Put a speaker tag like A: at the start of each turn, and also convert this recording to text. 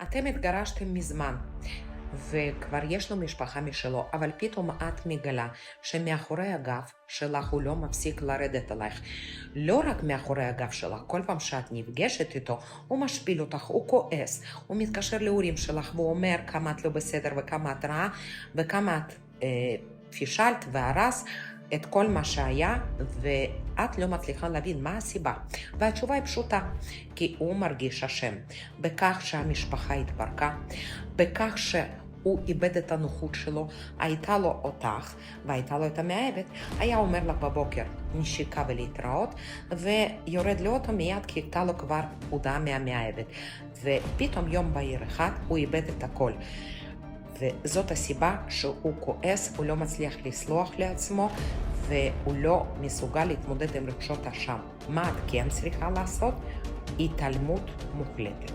A: אתם התגרשתם מזמן, וכבר יש לו משפחה משלו, אבל פתאום את מגלה שמאחורי הגב שלך הוא לא מפסיק לרדת עלייך. לא רק מאחורי הגב שלך, כל פעם שאת נפגשת איתו, הוא משפיל אותך, הוא כועס, הוא מתקשר להורים שלך והוא אומר כמה את לא בסדר וכמה את רעה, וכמה את פישלת והרס את כל מה שהיה, ואת לא מצליחה להבין מה הסיבה. והתשובה היא פשוטה, כי הוא מרגיש אשם בכך שהמשפחה התפרקה, בכך שהוא איבד את הנוחות שלו, הייתה לו אותך והייתה לו את המאהבת, היה אומר לך בבוקר נשיקה ולהתראות, ויורד לאוטו מיד כי הייתה לו כבר הודעה מהמאהבת, ופתאום יום בהיר אחד הוא איבד את הכל. וזאת הסיבה שהוא כועס, הוא לא מצליח לסלוח לעצמו, והוא לא מסוגל להתמודד עם רגשות אשם. מה את כן צריכה לעשות? התעלמות מוחלטת.